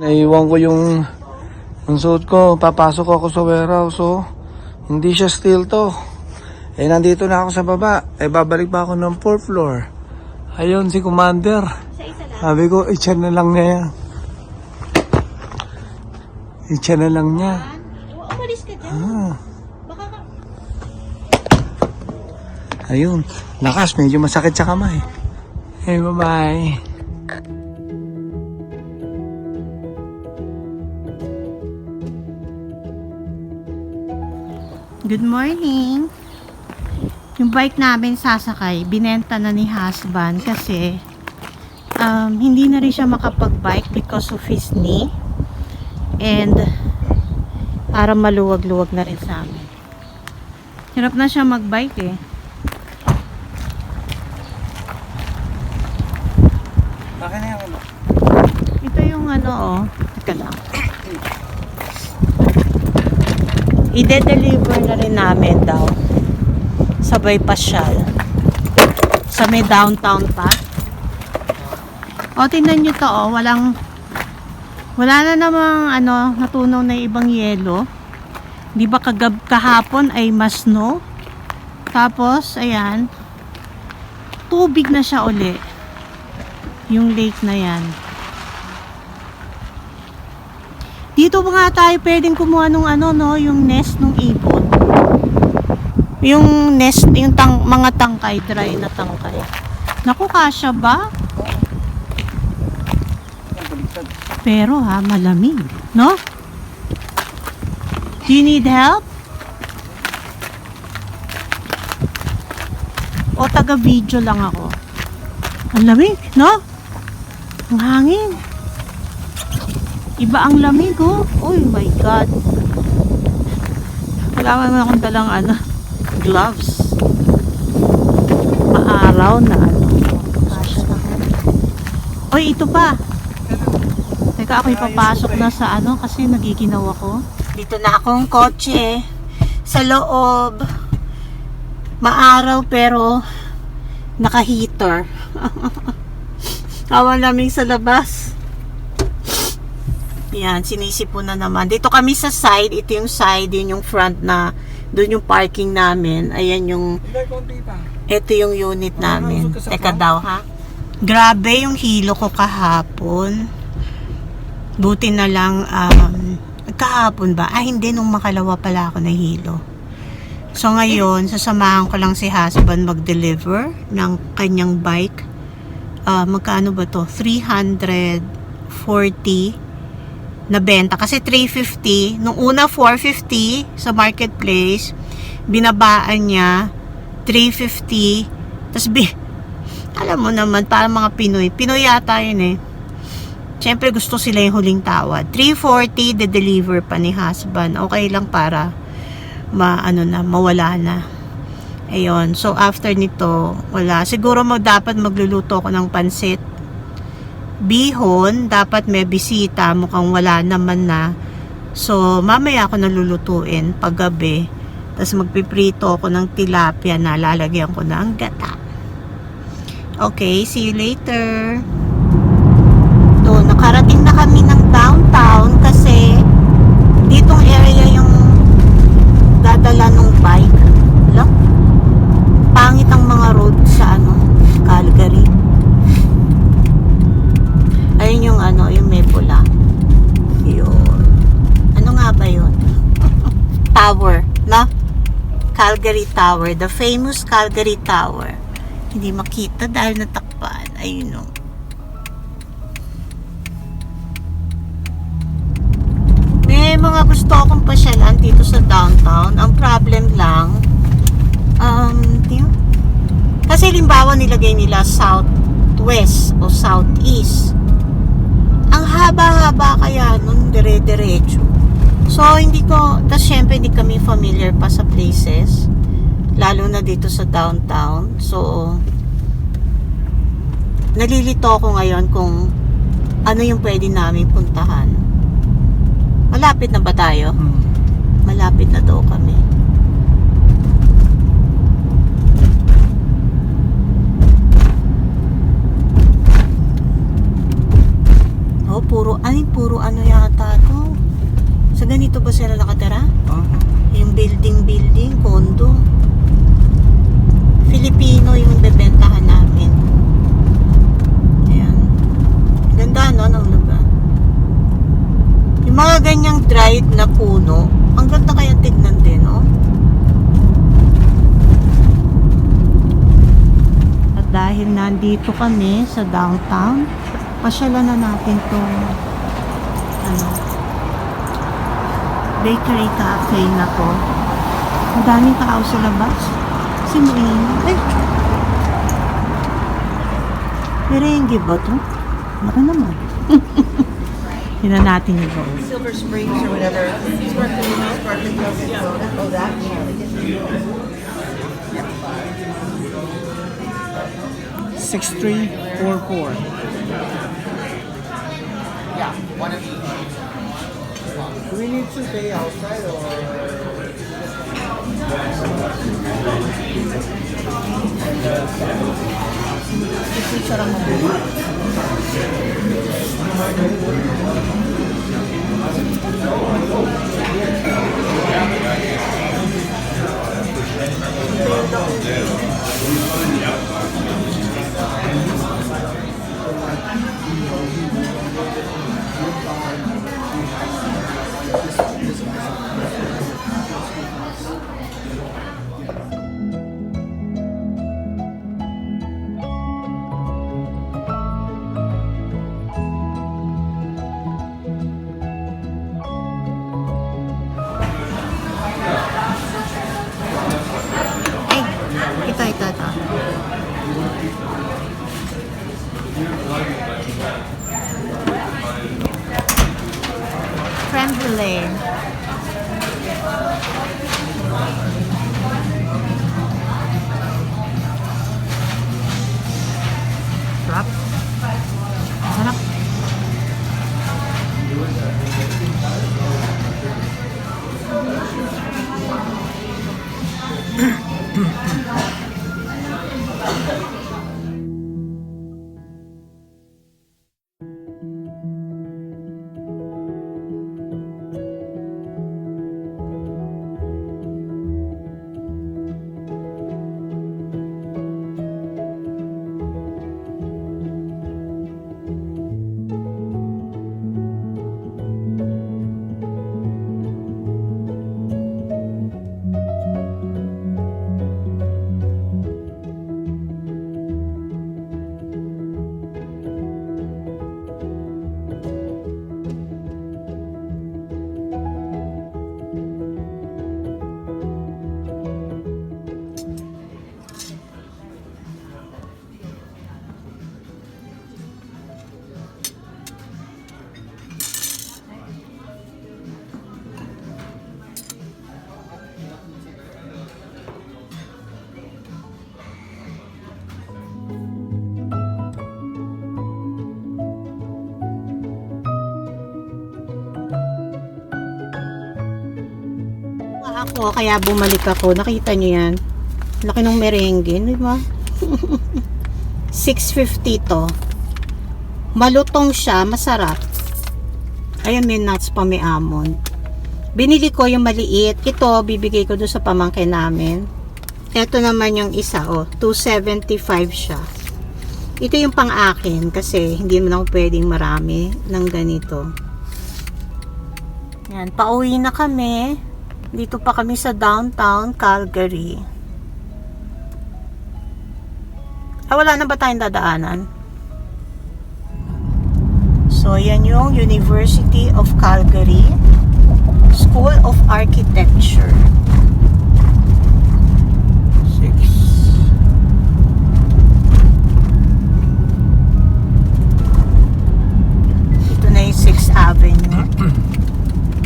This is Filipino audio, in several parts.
Naiwan ko yung suit ko. Papasok ako sa warehouse. So, hindi siya steel to. Eh, nandito na ako sa baba. Eh, babalik pa ako ng 4th floor. Ayun, si Commander. Sabi ko, itcha na lang niya yan. Itcha na lang niya. Umalis ka dyan. Baka ka... Ayun. Lakas, medyo masakit sa kamay. Hey, bye-bye. Good morning. Yung bike namin sasakay, binenta na ni husband kasi hindi na rin siya makapag-bike because of his knee. And para maluwag-luwag na rin sa amin. Hirap na siya mag-bike eh. Bakit na yan? Ito yung ano oh. Teka lang. I-deliver na rin namin daw. Sabay pasyal. Sa may downtown pa. O, tingnan nyo to oh. Wala na namang ano, natunaw na ibang yelo. Di ba kahapon ay mas snow? Tapos, ayan. Tubig na siya uli. Yung lake na yan. Dito ba nga tayo pwedeng kumuha nung ano no, yung nest ng ibon. Yung nest, yung mga tangkay, dry na tangkay. Naku, kasya ba? Pero ha, malamig, no? Do you need help? O taga-video lang ako. Ang lamig, no? Ang hangin. Iba ang lamig, oh. Oh my God. Wala naman akong dalang ano, gloves. Maaraw na ano. Oy, ito pa. Teka, ako ipapasok na sa ano kasi nagiginaw ako. Dito na akong kotse. Sa loob. Maaraw pero naka-heater. Awan lamig sa labas. Yan, sinisipon na naman. Dito kami sa side. Ito yung side, yun yung front na doon yung parking namin. Ayan yung ito yung unit namin. Teka daw ha. Grabe yung hilo ko kahapon. Buti na lang kahapon ba? Ah, hindi, nung makalawa pala ako na hilo. So ngayon, sasamahan ko lang si husband mag-deliver ng kanyang bike. Magkano ba to? 340 na benta kasi 350 nung una 450 sa marketplace, binabaan niya 350 tas alam mo naman para mga Pinoy yata yun eh, syempre gusto sila yung huling tawad. 340 de-deliver pa ni husband, okay lang para mawala na. Ayun, so after nito wala, siguro dapat magluluto ko ng pansit bihon, dapat may bisita, mukhang wala naman na. So, mamaya ako nalulutuin paggabi. Tapos magpiprito ako ng tilapia na lalagyan ko ng gata. Okay, see you later. So, nakarating na kami ng downtown kasi ditong area yung dadala ng bike. Alam? Pangit ang mga road sa Calgary. Ayun yung yung may pula. Yun. Ano nga ba yun? Tower, no? Calgary Tower. The famous Calgary Tower. Hindi makita dahil natakpan. Ayun o. May mga gusto akong pasyalan dito sa downtown. Ang problem lang, kasi limbawa nilagay nila southwest o southeast. Ang haba-haba kaya nun, dire-diretso. So, tas syempre hindi kami familiar pa sa places. Lalo na dito sa downtown. So, nalilito ako ngayon kung ano yung pwede namin puntahan. Malapit na ba tayo? Malapit na daw kami. Oh, puro ano yata to. Sa ganito ba sila nakatira? Yung building, condo. Filipino yung bebentahan namin. Ayan. Ganda, no, ng lugar. Yung mga ganyang dried na puno, ang ganda kaya tignan din, no? At dahil nandito kami sa downtown, pasyalan na natin tong bakery cafe na to. Ang daming tao sa labas. Ay! Merengue ba to? Baka naman. Tignan natin yung bowl. Silver Springs or whatever. Sparkling soda. Oh, that. Yep. 6344. Yeah, one of each. Do we need to pay outside or? Ito yung sarang mabuhay. Ito. Creme brulee. Sarap. Sarap. Ako, kaya bumalik ako. Nakita nyo yan. Laki ng merengue, di ba? 6.50 to. Malutong siya, masarap. Ayan, may nuts pa, may almond. Binili ko yung maliit. Ito, bibigay ko doon sa pamangkin namin. Ito naman yung isa, oh. 2.75 siya. Ito yung pang-akin kasi hindi mo na pwedeng marami ng ganito. Yan, pauwi na kami. Dito pa kami sa downtown Calgary. Wala na ba tayong dadaanan? So, yan yung University of Calgary School of Architecture. 6. Ito na yung 6th Avenue.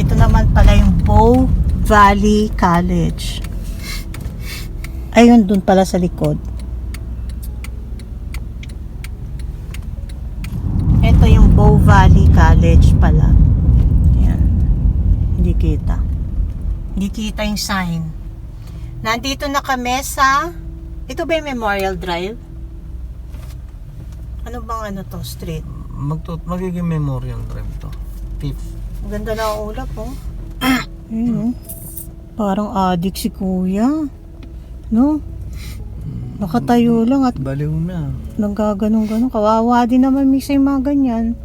Ito naman pala yung Bow Valley College. Ayun, dun pala sa likod. Ito yung Bow Valley College pala. Ayan. Hindi kita. Hindi kita yung sign. Nandito na kami sa... Ito ba yung Memorial Drive? Ano bang ano to? Street? Magiging memorial drive to. Tip. Ang ganda na ang ulap, oh. Ayun, oh. Parang addict si kuya. No? Nakatayo lang at Baliw na. naggaganong-ganon. Kawawa din naman misa yung mga ganyan.